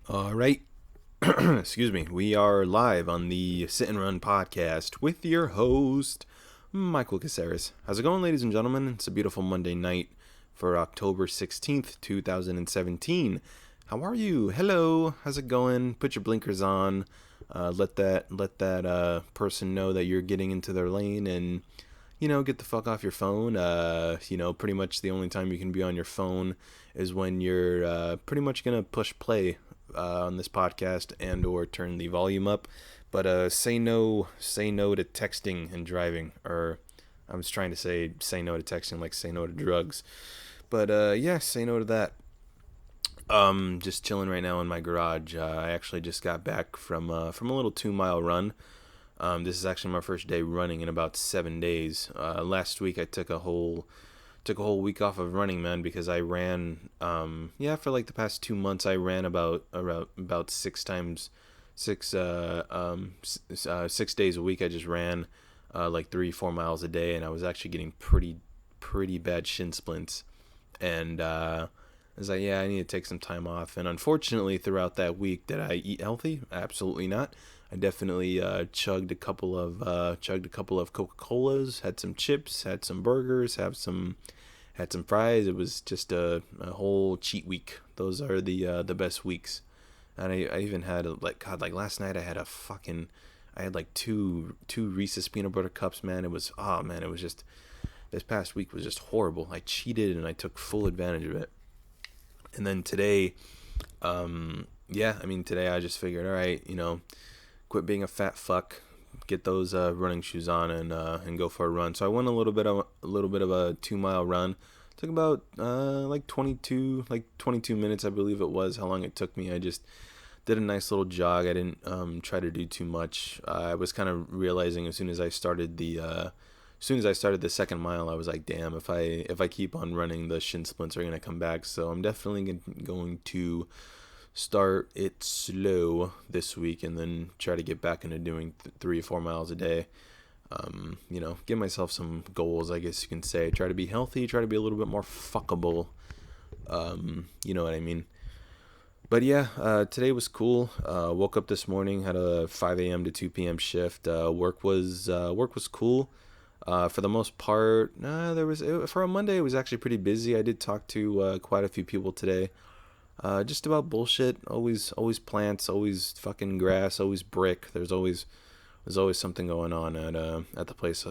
All right. Excuse me. We are live on the Sit and Run podcast with your host, Michael Caceres. How's it going, ladies and gentlemen? It's a beautiful Monday night for October 16th, 2017. How are you? Hello. How's it going? Put your blinkers on. Let that person know that you're getting into their lane and get the fuck off your phone. Pretty much the only time you can be on your phone is when you're pretty much gonna push play on this podcast and or turn the volume up. But say no to texting and driving. Or I was trying to say no to texting, like say no to drugs. But yeah, say no to that. Just chilling right now in my garage. I actually just got back from a little 2 mile run. This is actually my first day running in about 7 days. Last week I took a whole week off of running, man, because I ran. For like the past 2 months I ran about 6 times, 6 days a week. I just ran like 3-4 miles a day, and I was actually getting pretty bad shin splints, and I was like, yeah, I need to take some time off. And unfortunately, throughout that week, did I eat healthy? Absolutely not. I definitely chugged a couple of Coca Colas, had some chips, had some burgers, had some fries. It was just a whole cheat week. Those are the best weeks. And I even had like last night I had like two Reese's peanut butter cups, man. It was just, this past week was just horrible. I cheated and I took full advantage of it. And then today, today I just figured, all right, quit being a fat fuck, get those running shoes on, and go for a run. So I went a little bit of a 2 mile run. Took about like 22 minutes, I believe it was, how long it took me. I just did a nice little jog. I didn't try to do too much. I was kind of realizing as soon as I started the second mile, I was like, damn, if I keep on running, the shin splints are gonna come back. So I'm definitely going to start it slow this week, and then try to get back into doing 3 or 4 miles a day. Give myself some goals, I guess you can say. Try to be healthy, try to be a little bit more fuckable. You know what I mean? But yeah, today was cool. Woke up this morning, had a 5 a.m. to 2 p.m. shift. Work was cool. For the most part, for a Monday, it was actually pretty busy. I did talk to quite a few people today, just about bullshit. Always plants, always fucking grass, always brick. There's always something going on at the place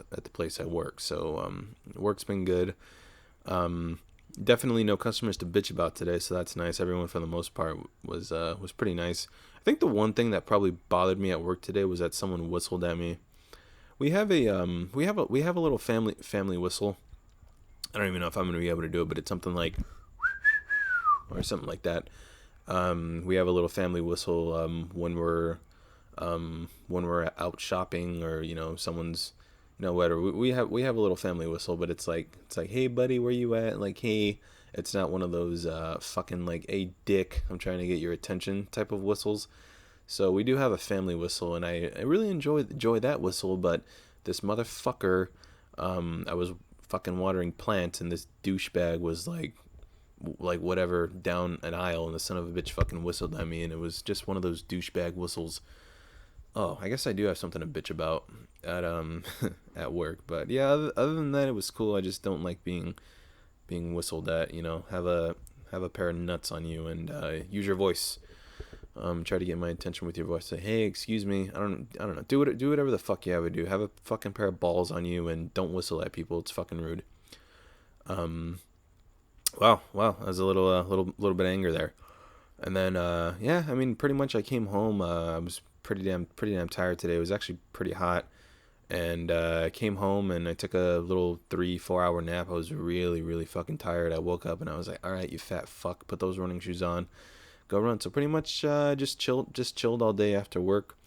I work. So work's been good. Definitely no customers to bitch about today, so that's nice. Everyone for the most part was pretty nice. I think the one thing that probably bothered me at work today was that someone whistled at me. We have a little family whistle. I don't even know if I'm gonna be able to do it, but it's something like, or something like that. We have a little family whistle when we're out shopping, or someone's, whatever. We have a little family whistle, but it's like, hey buddy, where you at? Like, hey, it's not one of those fucking like, hey dick, I'm trying to get your attention type of whistles. So we do have a family whistle, and I really enjoy that whistle. But this motherfucker, I was fucking watering plants, and this douchebag was like whatever down an aisle, and the son of a bitch fucking whistled at me, and it was just one of those douchebag whistles. Oh, I guess I do have something to bitch about at at work. But yeah, other than that, it was cool. I just don't like being whistled at. Have a pair of nuts on you, and use your voice. Try to get my attention with your voice. Say, hey, excuse me. I don't know. Do whatever the fuck you have to do. Have a fucking pair of balls on you, and don't whistle at people. It's fucking rude. Um, wow. That was a little bit of anger there. And then, yeah, I mean, pretty much I came home. I was pretty damn tired today. It was actually pretty hot, and I came home and I took a little 3-4 hour nap. I was really really fucking tired. I woke up and I was like, all right, you fat fuck, put those running shoes on, go run. So pretty much just chilled all day after work.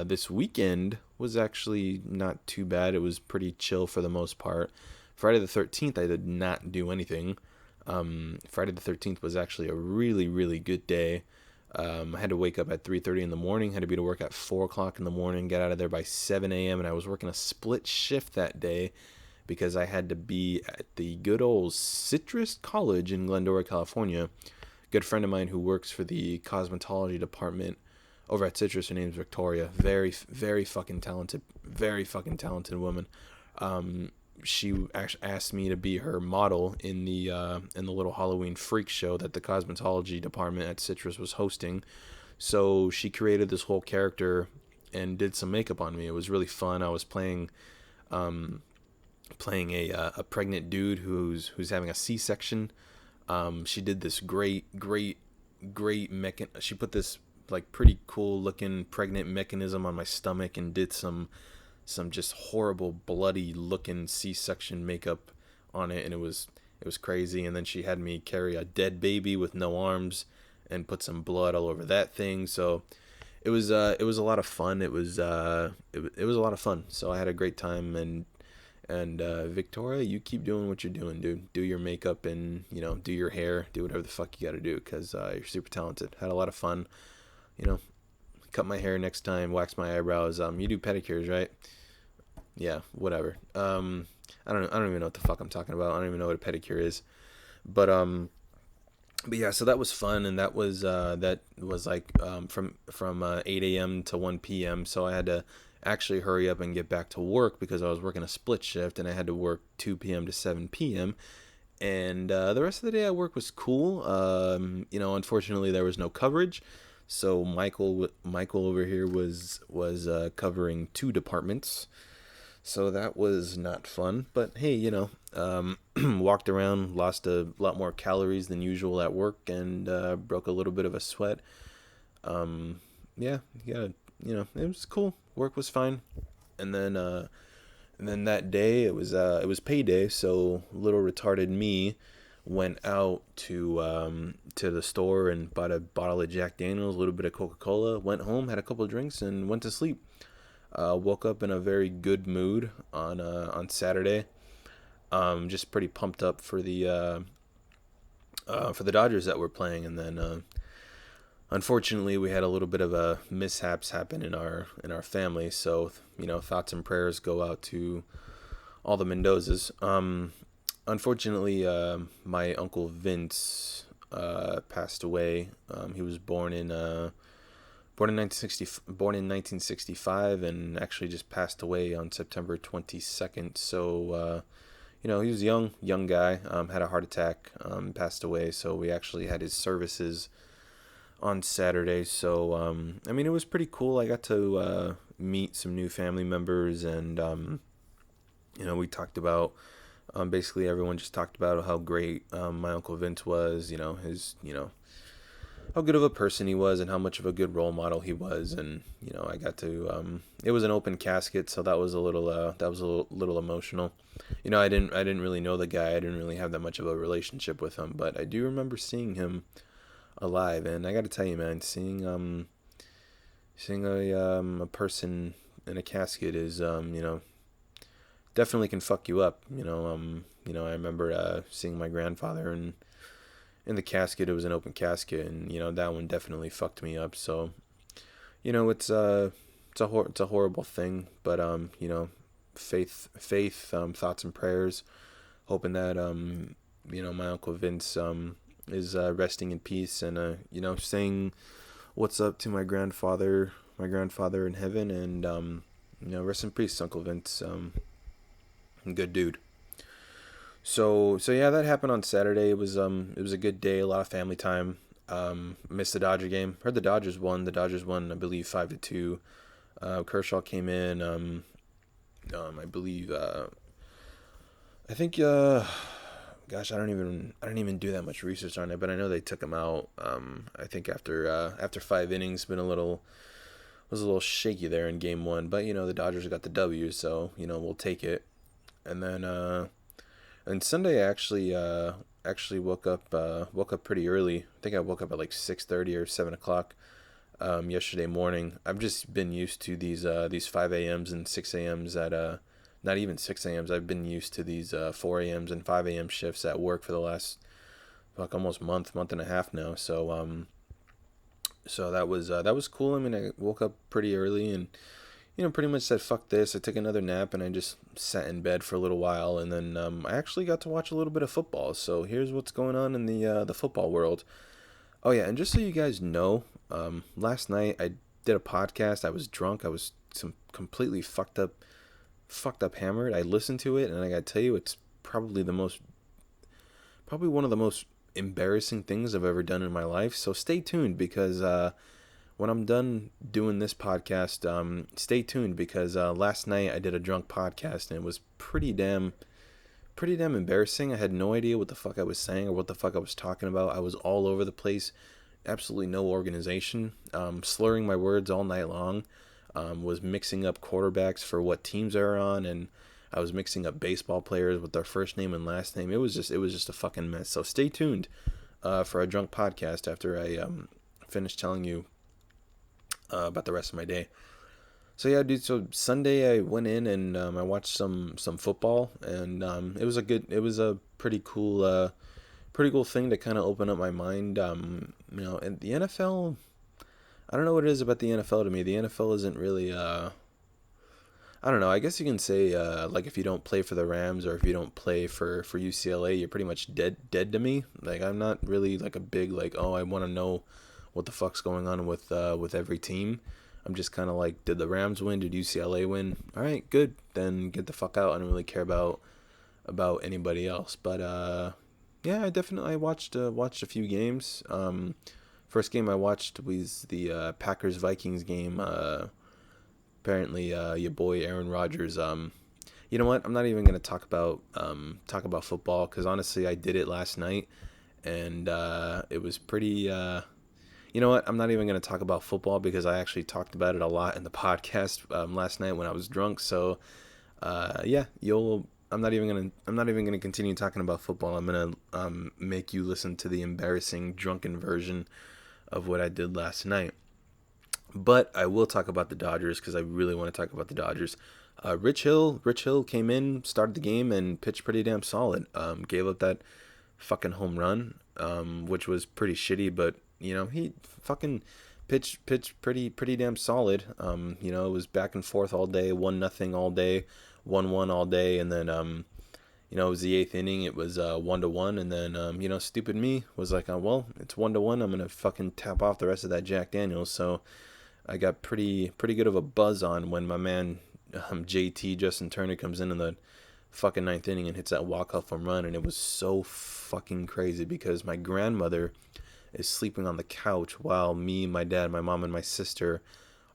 This weekend was actually not too bad. It was pretty chill for the most part. Friday the 13th, I did not do anything. Friday the 13th was actually a really, really good day. I had to wake up at 3:30 in the morning, had to be to work at 4 o'clock in the morning, get out of there by 7 a.m., and I was working a split shift that day because I had to be at the good old Citrus College in Glendora, California, good friend of mine who works for the cosmetology department over at Citrus. Her name's Victoria. Very, very fucking talented. Very fucking talented woman. She actually asked me to be her model in the little Halloween freak show that the cosmetology department at Citrus was hosting. So she created this whole character and did some makeup on me. It was really fun. I was playing a pregnant dude who's having a C-section. She did this great she put this like pretty cool looking pregnant mechanism on my stomach and did some just horrible bloody looking C-section makeup on it, and it was crazy. And then she had me carry a dead baby with no arms and put some blood all over that thing. So it was a lot of fun. It was a lot of fun. So I had a great time. And Victoria, you keep doing what you're doing, dude. Do your makeup and, do your hair, do whatever the fuck you got to do, because you're super talented. Had a lot of fun. Cut my hair next time, wax my eyebrows. You do pedicures, right? Yeah, whatever. I don't even know what the fuck I'm talking about. I don't even know what a pedicure is. But yeah, so that was fun, and that was like from 8 a.m. to 1 p.m. So I had to actually hurry up and get back to work because I was working a split shift, and I had to work 2 p.m. to 7 p.m. And the rest of the day at work was cool. Unfortunately there was no coverage, so Michael over here was covering 2 departments. So that was not fun, but hey, walked around, lost a lot more calories than usual at work, and broke a little bit of a sweat. Yeah, it was cool. Work was fine, and then that day it was payday, so little retarded me went out to the store and bought a bottle of Jack Daniels, a little bit of Coca-Cola, went home, had a couple of drinks, and went to sleep. Woke up in a very good mood on Saturday. Just pretty pumped up for the Dodgers that were playing, and then unfortunately we had a little bit of a mishaps happen in our family. So thoughts and prayers go out to all the Mendozas. Unfortunately, my uncle Vince passed away. He was born in 1965, and actually just passed away on September 22nd. So, he was a young guy, had a heart attack, passed away. So we actually had his services on Saturday. So, it was pretty cool. I got to meet some new family members, and, we talked about, basically everyone just talked about how great my Uncle Vince was, his, how good of a person he was and how much of a good role model he was. And I got to it was an open casket, so that was a little emotional. I didn't really know the guy. I didn't really have that much of a relationship with him, but I do remember seeing him alive. And I got to tell you, man, seeing a person in a casket is definitely can fuck you up. I remember seeing my grandfather, and in the casket, it was an open casket, and that one definitely fucked me up. So it's a horrible thing, but faith, thoughts and prayers, hoping that my Uncle Vince is resting in peace, and saying what's up to my grandfather in heaven, and rest in peace, Uncle Vince. Good dude. So yeah, that happened on Saturday. It was a good day, a lot of family time. Missed the Dodger game. Heard the Dodgers won. The Dodgers won, I believe, 5-2. Kershaw came in. I believe. I think. Gosh, I don't even do that much research on it, but I know they took him out. I think after 5 innings, was a little shaky there in game 1, but the Dodgers got the W, so we'll take it. And then and Sunday I actually woke up pretty early. I think I woke up at like 6:30 or 7 o'clock yesterday morning. I've just been used to these 5 a.m.s and 6 a.m.s at not even 6 a.m.s. I've been used to these 4 a.m.s and 5 a.m. shifts at work for the last almost month and a half now. So so that was cool. I woke up pretty early and pretty much said fuck this. I took another nap and I just sat in bed for a little while, and then I actually got to watch a little bit of football. So here's what's going on in the football world. Oh yeah, and just so you guys know, last night I did a podcast. I was drunk. I was some completely fucked up hammered. I listened to it, and I gotta tell you, it's probably one of the most embarrassing things I've ever done in my life. So stay tuned because when I'm done doing this podcast, stay tuned because last night I did a drunk podcast and it was pretty damn embarrassing. I had no idea what the fuck I was saying or what the fuck I was talking about. I was all over the place, absolutely no organization, slurring my words all night long, was mixing up quarterbacks for what teams they were on, and I was mixing up baseball players with their first name and last name. It was just a fucking mess. So stay tuned for a drunk podcast after I finish telling you about the rest of my day. So yeah, dude. So Sunday I went in and I watched some football, and it was a pretty cool thing to kind of open up my mind. And the NFL, I don't know what it is about the NFL to me. The NFL isn't really I don't know. I guess you can say like if you don't play for the Rams or if you don't play for UCLA, you're pretty much dead to me. Like I'm not really like a big like oh I want to know what the fuck's going on with every team. I'm just kind of like did the Rams win? Did UCLA win? All right, good. Then get the fuck out. I don't really care about anybody else. But yeah, I watched a few games. First game I watched was the Packers Vikings game. Apparently, your boy Aaron Rodgers. You know what? I'm not even gonna talk about football because honestly, I did it last night, and it was pretty. You know what? I'm not even gonna talk about football because I actually talked about it a lot in the podcast last night when I was drunk. So yeah, you'll. I'm not even gonna continue talking about football. I'm gonna make you listen to the embarrassing drunken version of what I did last night. But I will talk about the Dodgers because I really want to talk about the Dodgers. Rich Hill came in, started the game, and pitched pretty damn solid. Gave up that fucking home run, which was pretty shitty, but he fucking pitched pretty damn solid. It was back and forth all day, 1-0 all day, 1-1 all day, and then it was the eighth inning. It was 1-1, and then stupid me was like, well, it's 1-1. I'm gonna fucking tap off the rest of that Jack Daniels. So I got pretty good of a buzz on when my man JT Justin Turner comes in the fucking ninth inning and hits that walk-off home run, and it was so fucking crazy because my grandmother is sleeping on the couch while me, my dad, my mom, and my sister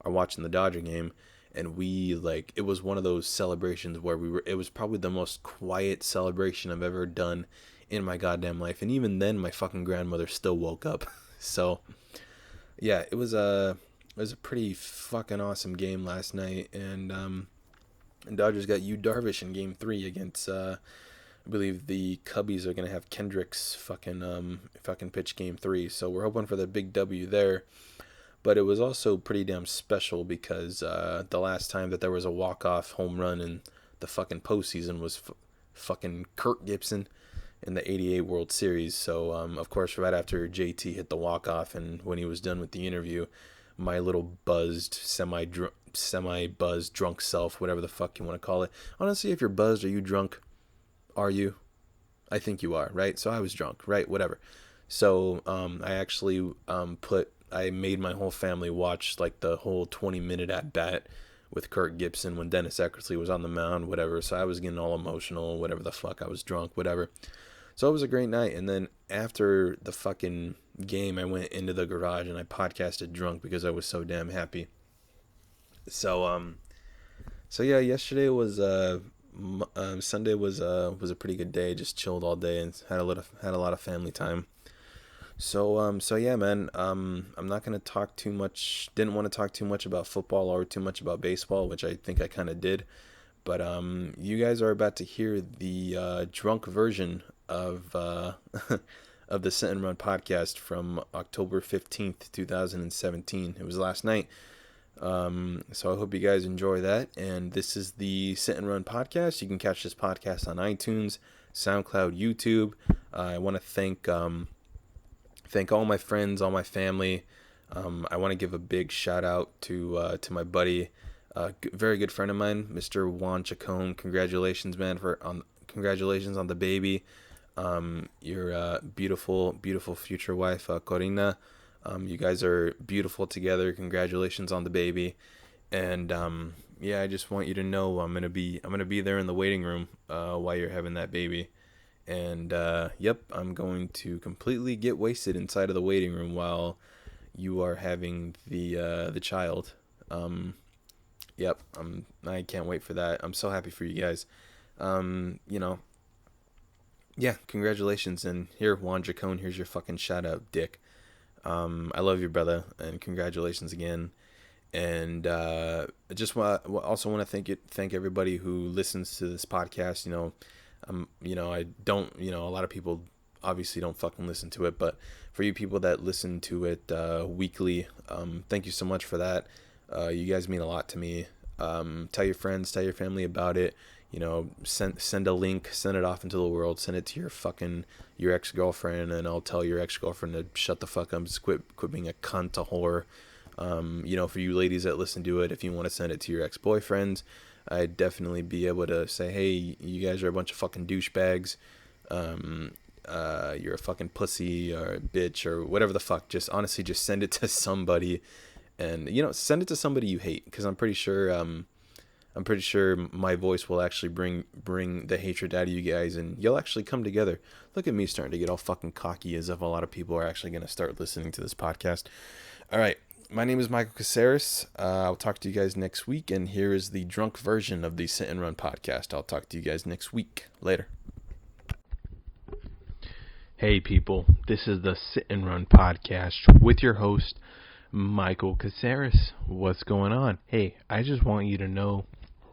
are watching the Dodger game, and we like it was one of those celebrations where it was probably the most quiet celebration I've ever done in my goddamn life, and even then my fucking grandmother still woke up. So yeah, it was a pretty fucking awesome game last night, and Dodgers got Yu Darvish in Game 3 against I believe the Cubbies are gonna have Kendricks fucking pitch Game 3, so we're hoping for the big W there. But it was also pretty damn special because the last time that there was a walk-off home run in the fucking postseason was fucking Kirk Gibson in the '88 World Series. So of course, right after JT hit the walk-off and when he was done with the interview, my little semi buzzed drunk self, whatever the fuck you want to call it. Honestly, if you're buzzed, are you drunk? Are you? I think you are, right? So I was drunk, right? Whatever. So I actually I made my whole family watch like the whole 20-minute at bat with Kirk Gibson when Dennis Eckersley was on the mound, whatever. So I was getting all emotional, whatever the fuck. I was drunk, whatever. So it was a great night. And then after the fucking game, I went into the garage and I podcasted drunk because I was so damn happy. So so yeah, yesterday was Sunday was a pretty good day. Just chilled all day and had a lot of family time. So yeah, man. I'm not gonna talk too much. Didn't want to talk too much about football or too much about baseball, which I think I kind of did. But you guys are about to hear the drunk version of of the Sit and Run podcast from October 15th, 2017. It was last night. So I hope you guys enjoy that. And this is the Sit and Run podcast. You can catch this podcast on iTunes, SoundCloud, YouTube. I want to thank all my friends, all my family. I want to give a big shout out to my buddy, very good friend of mine, Mr. Juan Chacon. Congratulations, man, congratulations on the baby. your beautiful, beautiful future wife, Corina. You guys are beautiful together. Congratulations on the baby. And yeah, I just want you to know I'm gonna be there in the waiting room while you're having that baby. And yep, I'm going to completely get wasted inside of the waiting room while you are having the child. Yep, I can't wait for that. I'm so happy for you guys. You know, yeah, congratulations. And here, Juan Jacone, here's your fucking shout out, dick. I love you, brother, and congratulations again. And I just also want to thank everybody who listens to this podcast. I don't, a lot of people obviously don't fucking listen to it, but for you people that listen to it weekly, thank you so much for that. You guys mean a lot to me. Tell your friends, tell your family about it. Send a link, send it off into the world, send it to your ex-girlfriend, and I'll tell your ex-girlfriend to shut the fuck up, just quit being a cunt, a whore. For you ladies that listen to it, if you want to send it to your ex-boyfriends, I'd definitely be able to say, hey, you guys are a bunch of fucking douchebags. You're a fucking pussy or a bitch or whatever the fuck. Just honestly, just send it to somebody, and send it to somebody you hate, because I'm pretty sure my voice will actually bring the hatred out of you guys, and you'll actually come together. Look at me starting to get all fucking cocky, as if a lot of people are actually going to start listening to this podcast. All right. My name is Michael Caceres. I'll talk to you guys next week, and here is the drunk version of the Sit and Run podcast. I'll talk to you guys next week. Later. Hey people, this is the Sit and Run podcast with your host, Michael Caceres. What's going on? Hey, I just want you to know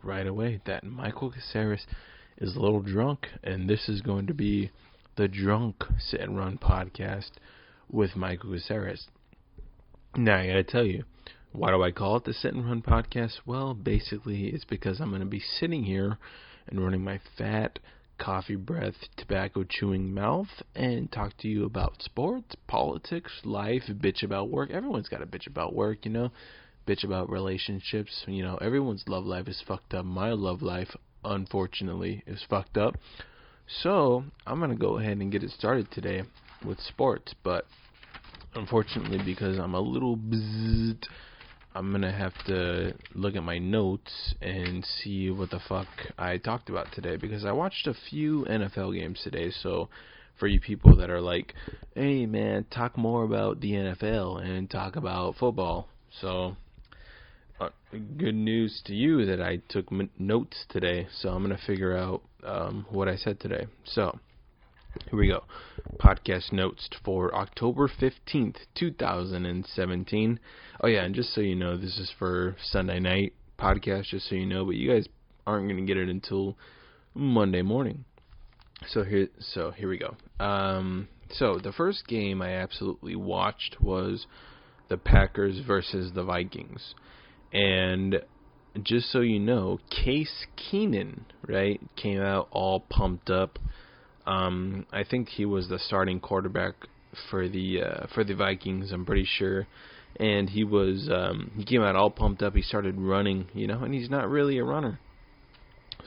right away that Michael Caceres is a little drunk, and this is going to be the Drunk Sit and Run podcast with Michael Caceres. Now, I gotta tell you, why do I call it the Sit and Run podcast? Well, basically, it's because I'm gonna be sitting here and running my fat, coffee breath, tobacco chewing mouth and talk to you about sports, politics, life, bitch about work. Everyone's got to bitch about work, bitch about relationships. Everyone's love life is fucked up. My love life, unfortunately, is fucked up. So, I'm gonna go ahead and get it started today with sports, but unfortunately, because I'm a little buzzed, I'm going to have to look at my notes and see what the fuck I talked about today, because I watched a few NFL games today. So for you people that are like, hey man, talk more about the NFL and talk about football. So good news to you that I took notes today, so I'm going to figure out what I said today. So here we go. Podcast notes for October 15th, 2017. Oh, yeah, and just so you know, this is for Sunday night podcast, just so you know, but you guys aren't going to get it until Monday morning. So here we go. So the first game I absolutely watched was the Packers versus the Vikings. And just so you know, Case Keenum, right, came out all pumped up. I think he was the starting quarterback for the Vikings, I'm pretty sure. And he came out all pumped up. He started running, and he's not really a runner.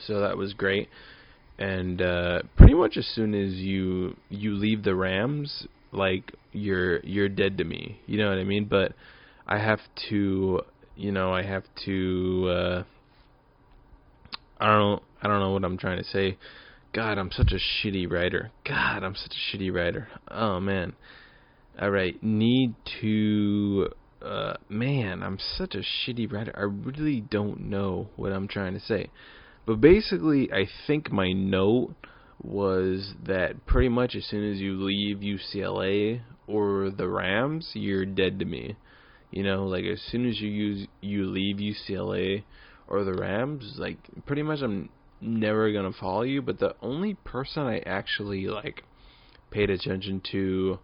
So that was great. And pretty much as soon as you leave the Rams, like you're dead to me. You know what I mean? But I have to I don't know what I'm trying to say. God, I'm such a shitty writer. Oh, man. All right. I'm such a shitty writer. I really don't know what I'm trying to say. But basically, I think my note was that pretty much as soon as you leave UCLA or the Rams, you're dead to me. Like as soon as you leave UCLA or the Rams, like pretty much I'm never gonna follow you. But the only person I actually paid attention to,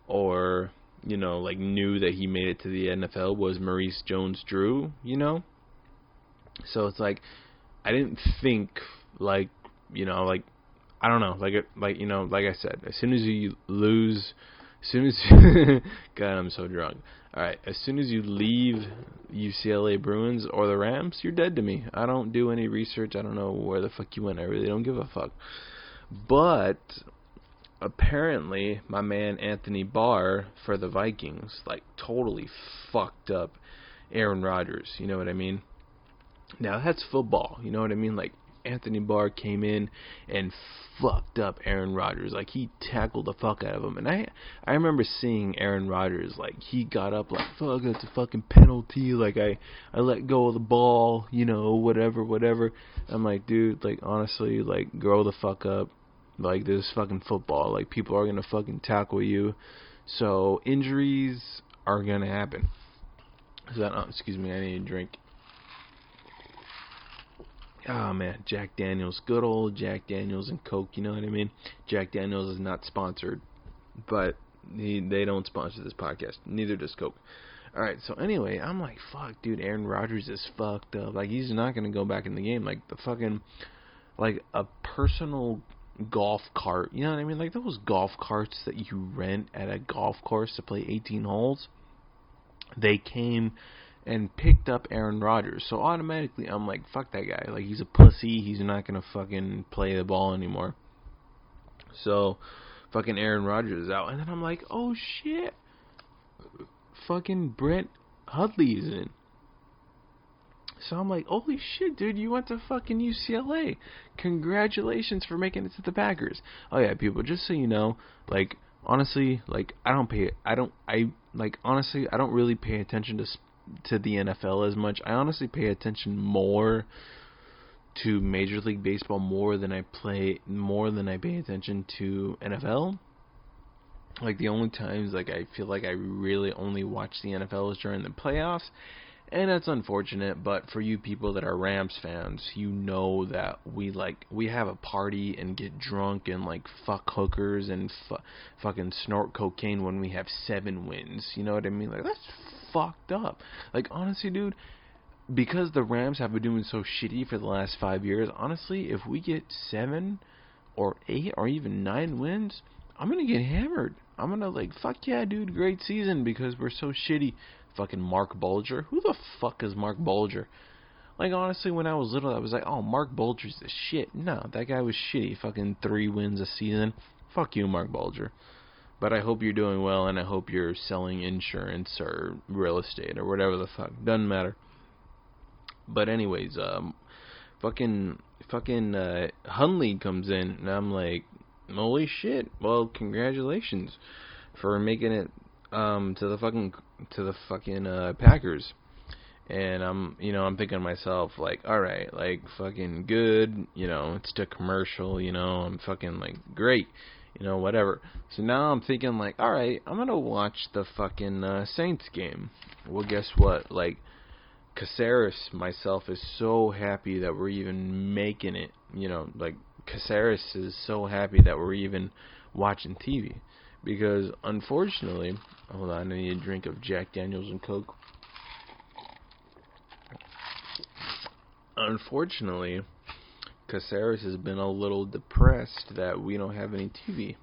or knew that he made it to the NFL was Maurice Jones-Drew. So it's like I didn't think I don't know, like I said, as soon as you lose, God, I'm so drunk. All right, as soon as you leave UCLA Bruins or the Rams, you're dead to me. I don't do any research. I don't know where the fuck you went. I really don't give a fuck. But apparently my man Anthony Barr for the Vikings like totally fucked up Aaron Rodgers. You know what I mean? Now that's football. You know what I mean? Like Anthony Barr came in and fucked up Aaron Rodgers. Like he tackled the fuck out of him. And I remember seeing Aaron Rodgers, like he got up like, fuck, that's a fucking penalty. Like I let go of the ball, you know, whatever. I'm like, dude, like honestly, like grow the fuck up. Like this is fucking football. Like people are gonna fucking tackle you. So injuries are gonna happen. Excuse me, I need a drink. Oh man, Jack Daniels, good old Jack Daniels and Coke, you know what I mean? Jack Daniels is not sponsored, but they don't sponsor this podcast. Neither does Coke. Alright, so anyway, I'm like, fuck, dude, Aaron Rodgers is fucked up. Like, he's not going to go back in the game. Like, the fucking, like, a personal golf cart, you know what I mean? Like, those golf carts that you rent at a golf course to play 18 holes, they came and picked up Aaron Rodgers. So automatically I'm like, fuck that guy. Like, he's a pussy. He's not going to fucking play the ball anymore. So fucking Aaron Rodgers is out. And then I'm like, oh shit. Fucking Brett Hundley is in. So I'm like, holy shit, dude, you went to fucking UCLA. Congratulations for making it to the Packers. Oh yeah, people, just so you know, like, honestly, like, I don't really pay attention to the NFL as much. I honestly pay attention more to Major League Baseball more than I pay attention to NFL. Like, the only times, like, I feel like I really only watch the NFL is during the playoffs, and that's unfortunate, but for you people that are Rams fans, you know that we have a party and get drunk and, like, fuck hookers and fucking snort cocaine when we have 7 wins, you know what I mean? Like, that's fucked up. Like, honestly, dude, because the Rams have been doing so shitty for the last 5 years, honestly, if we get 7 or 8 or even 9 wins, I'm gonna get hammered. I'm gonna, like, fuck yeah, dude, great season because we're so shitty. Fucking Mark Bulger. Who the fuck is Mark Bulger? Like, honestly, when I was little, I was like, oh, Mark Bulger's the shit. No, that guy was shitty. Fucking 3 wins a season. Fuck you, Mark Bulger. But I hope you're doing well, and I hope you're selling insurance or real estate or whatever the fuck. Doesn't matter. But anyways, fucking Hundley comes in, and I'm like, holy shit. Well, congratulations for making it to the fucking Packers. And I'm thinking to myself, like, alright, like, fucking good, it's the commercial, I'm fucking, like, great, whatever. So now I'm thinking, like, alright, I'm gonna watch the fucking Saints game. Well, guess what? Like, Caceres, myself, is so happy that we're even making it, like, Caceres is so happy that we're even watching TV. Because, unfortunately, hold on, I need a drink of Jack Daniels and Coke. Unfortunately, Caceres has been a little depressed that we don't have any TV.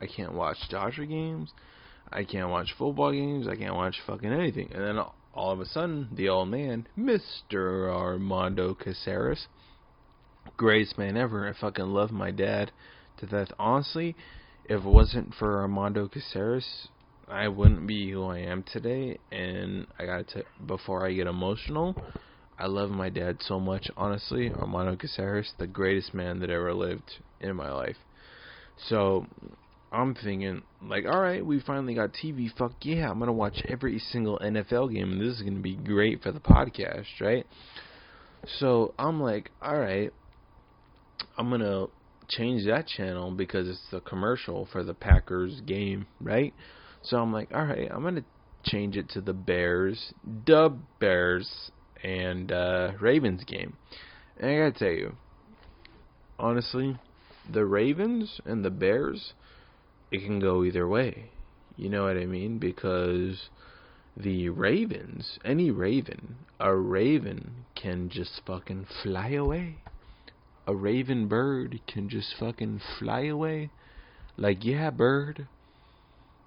I can't watch Dodger games, I can't watch football games, I can't watch fucking anything. And then all of a sudden, the old man, Mr. Armando Caceres, greatest man ever, I fucking love my dad to death. Honestly, if it wasn't for Armando Caceres, I wouldn't be who I am today. And I gotta tell you, before I get emotional, I love my dad so much. Honestly, Armando Caceres, the greatest man that ever lived in my life. So I'm thinking, like, alright, we finally got TV. Fuck yeah, I'm gonna watch every single NFL game, and this is gonna be great for the podcast, right? So I'm like, alright, I'm gonna change that channel because it's the commercial for the Packers game, right? So I'm like, alright, I'm gonna change it to the Bears and Ravens game. And I gotta tell you, honestly, the Ravens and the Bears, it can go either way. You know what I mean? Because the Ravens, a raven can just fucking fly away. A raven bird can just fucking fly away. Like, yeah, bird,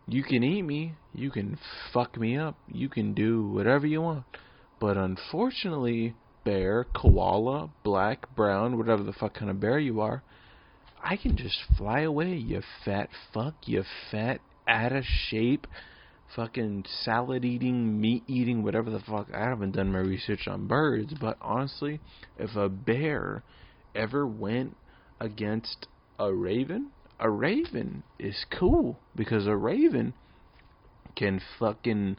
you can eat me, you can fuck me up, you can do whatever you want. But unfortunately, bear, koala, black, brown, whatever the fuck kind of bear you are, I can just fly away, you fat fuck, you fat, out of shape, fucking salad eating, meat eating, whatever the fuck. I haven't done my research on birds, but honestly, if a bear ever went against a raven is cool, because a raven can fucking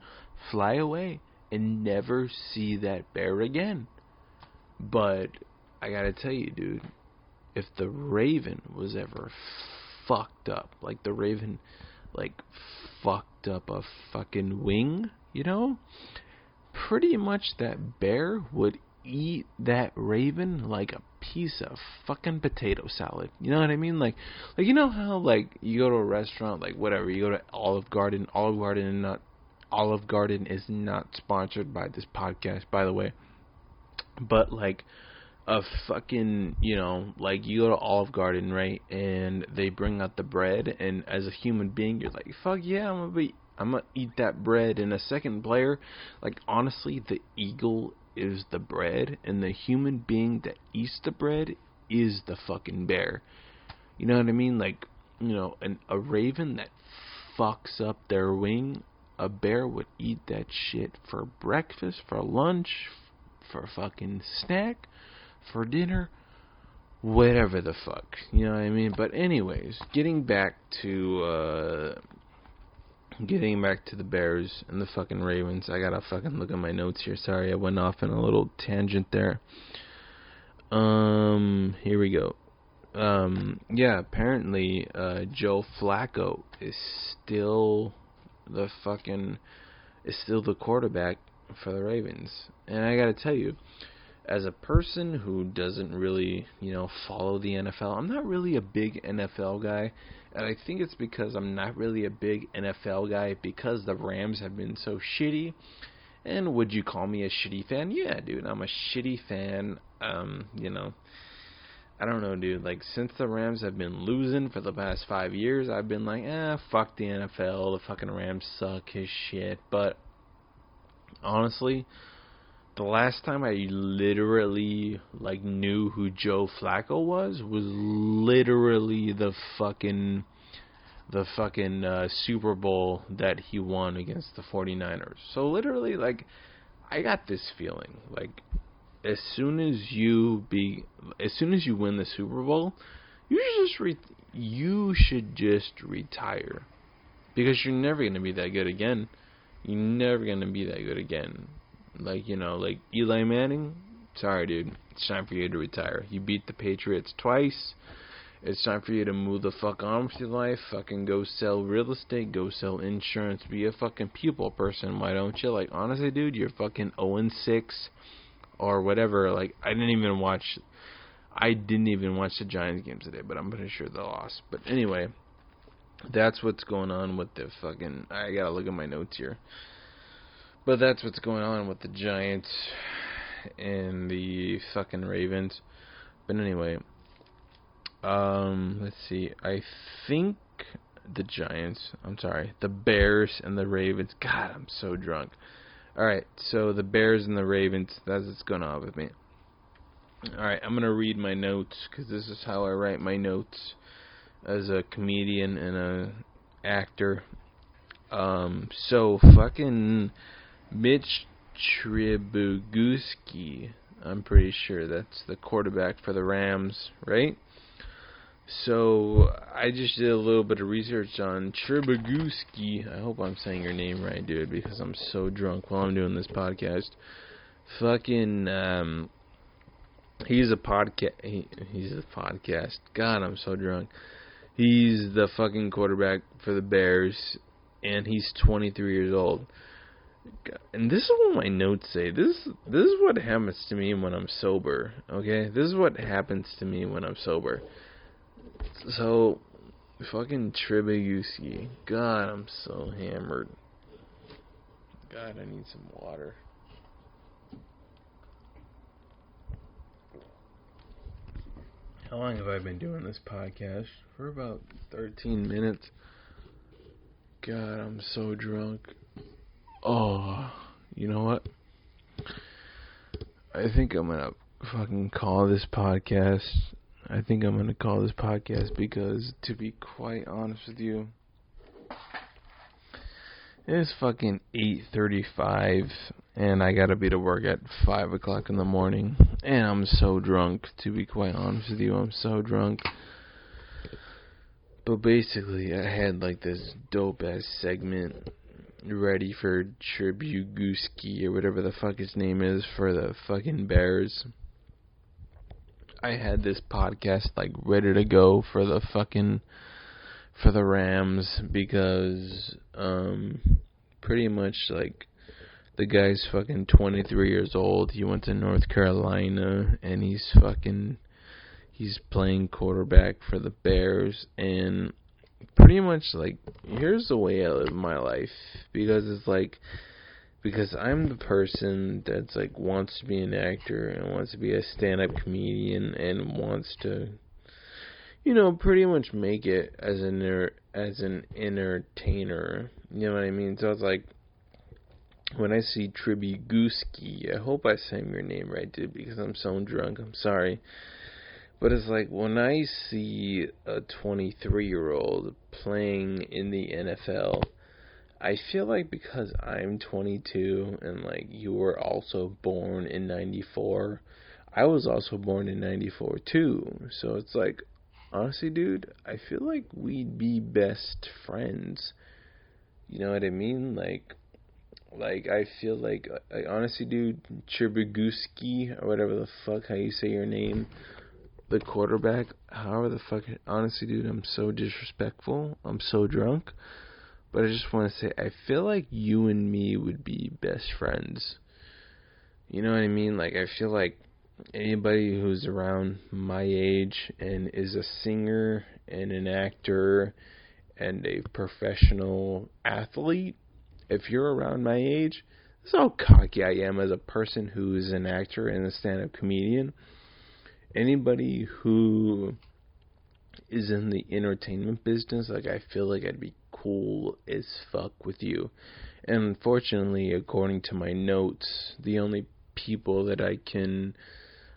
fly away and never see that bear again. But I gotta tell you, dude, if the raven was ever fucked up, like the raven, like, fucked up a fucking wing, you know, pretty much that bear would eat that raven like a piece of fucking potato salad. You know what I mean? Like you know how, like, you go to a restaurant, like, whatever, you go to Olive Garden is not sponsored by this podcast, by the way, but, like, a fucking, you know, like, you go to Olive Garden, right, and they bring out the bread, and as a human being, you're like, fuck yeah, I'm gonna eat that bread. And a second player, like, honestly, the eagle is the bread, and the human being that eats the bread is the fucking bear. You know what I mean? Like, you know, a raven that fucks up their wing, a bear would eat that shit for breakfast, for lunch, for fucking snack, for dinner, whatever the fuck, you know what I mean? But anyways, getting back to the Bears and the fucking Ravens. I gotta fucking look at my notes here. Sorry, I went off in a little tangent there. Here we go. Yeah, apparently, Joe Flacco is still the quarterback for the Ravens. And I gotta tell you, as a person who doesn't really, you know, follow the NFL, I'm not really a big NFL guy. And I think it's because I'm not really a big NFL guy because the Rams have been so shitty. And would you call me a shitty fan? Yeah, dude, I'm a shitty fan. You know, I don't know, dude. Like, since the Rams have been losing for the past 5 years, I've been like, fuck the NFL. The fucking Rams suck his shit. But honestly, the last time I literally, like, knew who Joe Flacco was literally the fucking Super Bowl that he won against the 49ers. So literally, like, I got this feeling, like, as soon as you win the Super Bowl, you should just retire, because you're never going to be that good again. You're never going to be that good again. Like, you know, like Eli Manning, sorry, dude, it's time for you to retire. You beat the Patriots twice. It's time for you to move the fuck on with your life. Fucking go sell real estate, go sell insurance, be a fucking people person. Why don't you? Like, honestly, dude, you're fucking 0-6 or whatever. Like, I didn't even watch the Giants game today, but I'm pretty sure they lost. But anyway, that's what's going on with the fucking, I gotta look at my notes here. But that's what's going on with the Giants and the fucking Ravens. But anyway, let's see. I think the Bears and the Ravens. God, I'm so drunk. Alright, so the Bears and the Ravens, that's what's going on with me. Alright, I'm going to read my notes, because this is how I write my notes as a comedian and a actor. So fucking Mitch Trubisky, I'm pretty sure that's the quarterback for the Rams, right? So I just did a little bit of research on Trubisky. I hope I'm saying your name right, dude, because I'm so drunk while I'm doing this podcast. Fucking, he's a podcast. God, I'm so drunk. He's the fucking quarterback for the Bears, and he's 23 years old. And this is what my notes say. This is what happens to me when I'm sober, okay? This is what happens to me when I'm sober. So, fucking Trubisky. God, I'm so hammered. God, I need some water. How long have I been doing this podcast? For about 13 minutes. God, I'm so drunk. Oh, you know what? I think I'm gonna fucking call this podcast. I think I'm going to call this podcast because, to be quite honest with you, it's fucking 8:35 and I gotta be to work at 5 o'clock in the morning. And I'm so drunk, to be quite honest with you. I'm so drunk. But basically, I had like this dope ass segment ready for Trubisky or whatever the fuck his name is for the fucking Bears. I had this podcast like ready to go for the Rams because pretty much like the guy's fucking 23 years old. He went to North Carolina and he's playing quarterback for the Bears, and pretty much like here's the way I live my life, because it's like, because I'm the person that's like wants to be an actor and wants to be a stand-up comedian and wants to, you know, pretty much make it as an entertainer. You know what I mean? So it's like, when I see Trubisky, I hope I sang your name right, dude, because I'm so drunk. I'm sorry. But it's like, when I see a 23-year-old playing in the NFL, I feel like because I'm 22 and like you were also born in 94, I was also born in 94 too. So it's like, honestly, dude, I feel like we'd be best friends. You know what I mean? Like I feel like honestly, dude, Trubisky, or whatever the fuck how you say your name, the quarterback, however the fuck, honestly, dude, I'm so disrespectful. I'm so drunk. But I just want to say, I feel like you and me would be best friends. You know what I mean? Like, I feel like anybody who's around my age and is a singer and an actor and a professional athlete, if you're around my age, this is how cocky I am as a person who is an actor and a stand-up comedian. Anybody who is in the entertainment business, like, I feel like I'd be cool as fuck with you. And unfortunately, according to my notes, the only people that I can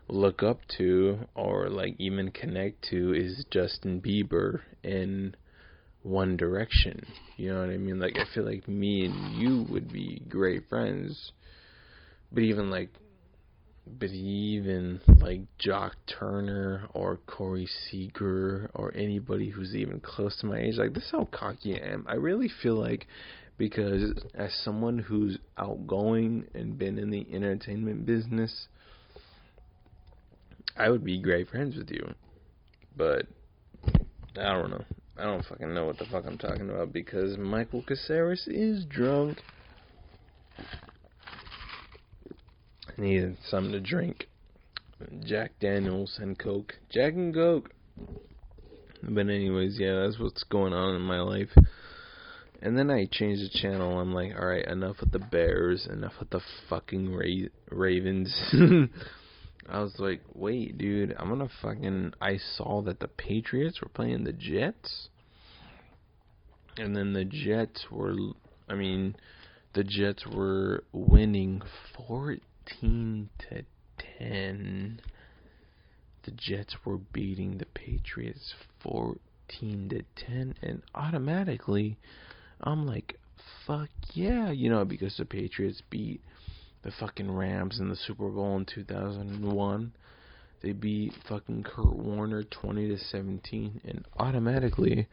look up to or like even connect to is Justin Bieber and One Direction. You know what I mean? Like, I feel like me and you would be great friends. But even Jock Turner or Corey Seager or anybody who's even close to my age, like, this is how cocky I am. I really feel like, because as someone who's outgoing and been in the entertainment business, I would be great friends with you. But I don't know. I don't fucking know what the fuck I'm talking about, because Michael Caceres is drunk. I needed something to drink. Jack Daniels and Coke. Jack and Coke. But anyways, yeah, that's what's going on in my life. And then I changed the channel. I'm like, alright, enough with the Bears, enough with the fucking Ravens. I was like, wait, dude, I saw that the Patriots were playing the Jets. And then the Jets were winning 14-10. The Jets were beating the Patriots 14-10, and automatically I'm like, fuck yeah, you know, because the Patriots beat the fucking Rams in the Super Bowl in 2001. They beat fucking Kurt Warner 20-17, and automatically,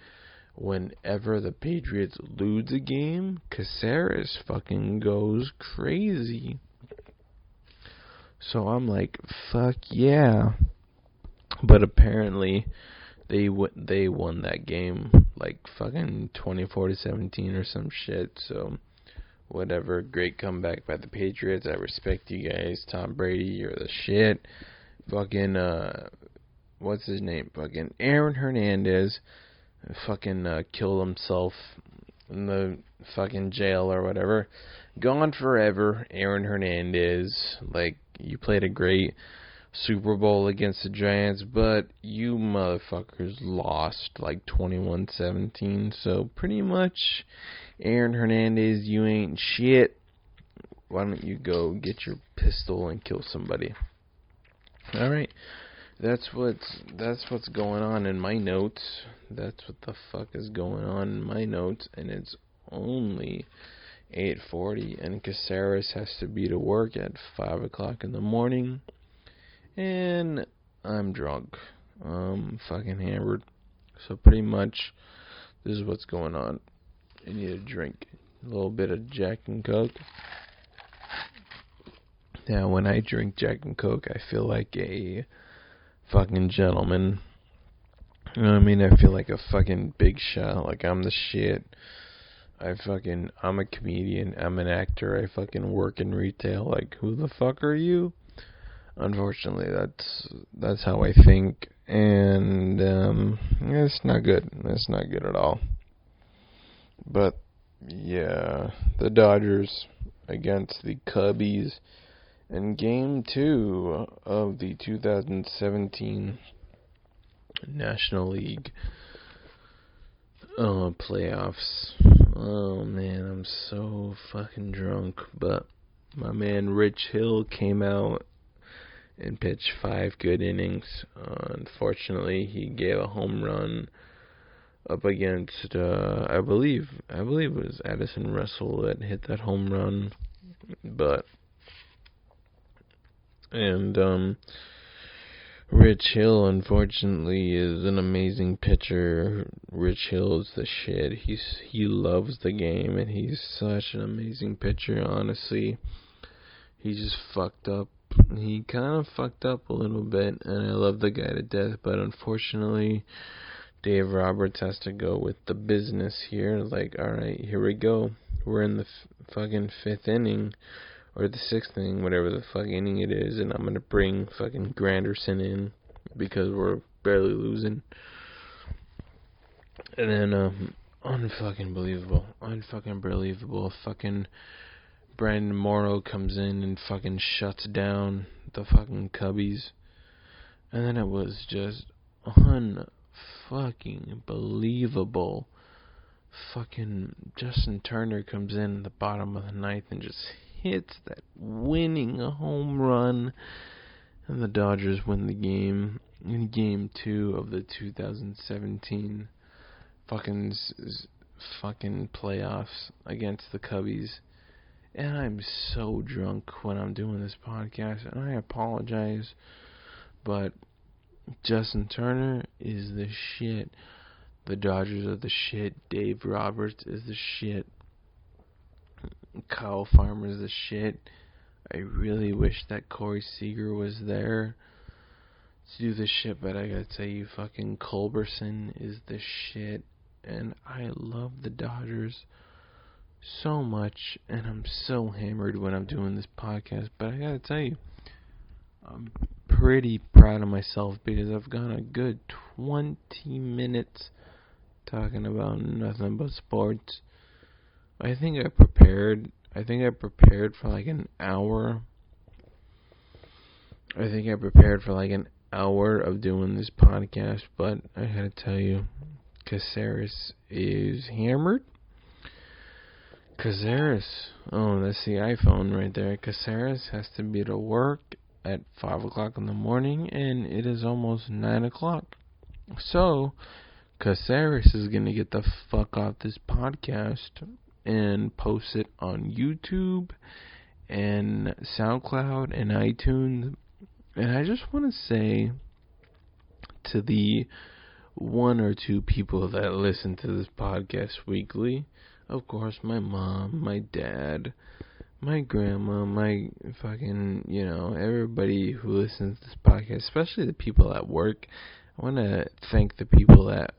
whenever the Patriots lose a game, Caceres fucking goes crazy. So I'm like, fuck yeah. But apparently, they won that game like fucking 24-17 or some shit. So whatever, great comeback by the Patriots. I respect you guys. Tom Brady, you're the shit. Fucking what's his name? Fucking Aaron Hernandez fucking killed himself in the fucking jail or whatever. Gone forever, Aaron Hernandez. Like, you played a great Super Bowl against the Giants, but you motherfuckers lost like 21-17. So pretty much, Aaron Hernandez, you ain't shit. Why don't you go get your pistol and kill somebody? Alright. that's what's going on in my notes. That's what the fuck is going on in my notes, and it's only 8:40, and Caceres has to be to work at 5 o'clock in the morning, and I'm drunk. I'm fucking hammered. So pretty much, this is what's going on. I need a drink. A little bit of Jack and Coke. Now, when I drink Jack and Coke, I feel like a fucking gentleman. You know what I mean? I feel like a fucking big shot. Like I'm the shit. I'm a comedian. I'm an actor. I fucking work in retail. Like, who the fuck are you? Unfortunately, that's how I think. And, it's not good. It's not good at all. But, yeah, the Dodgers against the Cubbies in Game 2 of the 2017 National League playoffs. Oh, man, I'm so fucking drunk. But my man Rich Hill came out and pitched 5 good innings. Unfortunately, he gave a home run up against, I believe it was Addison Russell that hit that home run. Rich Hill, unfortunately, is an amazing pitcher. Rich Hill is the shit. He loves the game, and he's such an amazing pitcher, honestly. He just fucked up. He kind of fucked up a little bit, and I love the guy to death, but unfortunately, Dave Roberts has to go with the business here. Like, alright, here we go. We're in the fucking 5th inning, or the 6th inning, whatever the fuck inning it is, and I'm gonna bring fucking Granderson in, because we're barely losing. And then, unfucking believable. Fucking Brandon Morrow comes in and fucking shuts down the fucking Cubbies. And then it was just unfucking believable. Fucking Justin Turner comes in the bottom of the 9th and just hits that winning home run. And the Dodgers win the game in Game 2 of the 2017 fucking playoffs against the Cubbies. And I'm so drunk when I'm doing this podcast, and I apologize, but Justin Turner is the shit. The Dodgers are the shit. Dave Roberts is the shit. Kyle Farmer is the shit. I really wish that Corey Seager was there to do this shit, but I gotta tell you, fucking Culberson is the shit. And I love the Dodgers so much, and I'm so hammered when I'm doing this podcast, but I gotta tell you, I'm pretty proud of myself because I've gone a good 20 minutes talking about nothing but sports. I think I prepared for like an hour. I think I prepared for like an hour of doing this podcast, but I gotta tell you, Caceres is hammered. Caceres, oh, that's the iPhone right there. Caceres has to be to work at 5 o'clock in the morning, and it is almost 9 o'clock. So, Caceres is going to get the fuck off this podcast and post it on YouTube and SoundCloud and iTunes. And I just want to say to the 1 or 2 people that listen to this podcast weekly, of course, my mom, my dad, my grandma, my fucking, everybody who listens to this podcast, especially the people at work. I want to thank the people at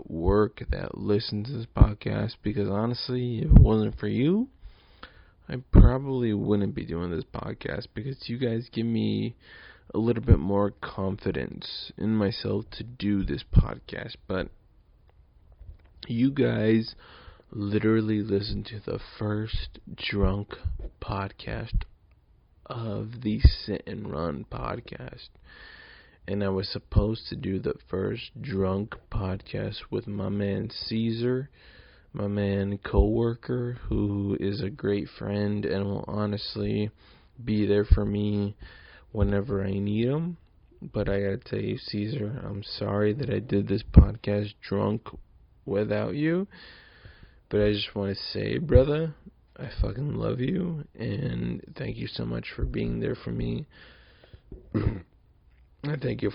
work that listen to this podcast, because honestly, if it wasn't for you, I probably wouldn't be doing this podcast, because you guys give me a little bit more confidence in myself to do this podcast. But you guys literally listened to the first drunk podcast of the Sit and Run podcast. And I was supposed to do the first drunk podcast with my man Caesar, my man coworker, who is a great friend and will honestly be there for me whenever I need him. But I gotta tell you, Caesar, I'm sorry that I did this podcast drunk without you. But I just want to say, brother, I fucking love you, and thank you so much for being there for me. And thank you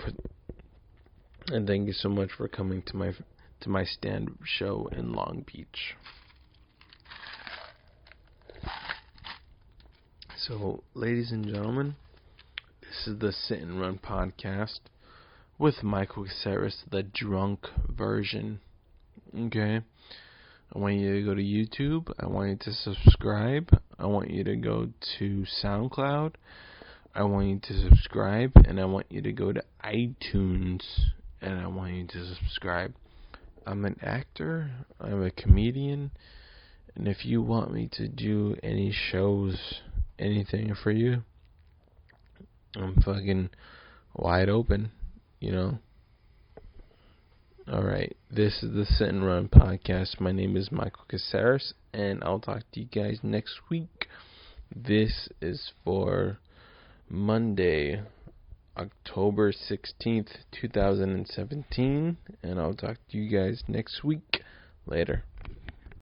so much for coming to my stand-up show in Long Beach. So, ladies and gentlemen, this is the Sit and Run podcast with Michael Caceres, the drunk version. Okay? I want you to go to YouTube. I want you to subscribe. I want you to go to SoundCloud. I want you to subscribe. And I want you to go to iTunes. And I want you to subscribe. I'm an actor. I'm a comedian. And if you want me to do any shows, anything for you, I'm fucking wide open, you know. Alright, this is the Sit and Run podcast. My name is Michael Caceres, and I'll talk to you guys next week. This is for Monday, October 16th, 2017, and I'll talk to you guys next week. Later.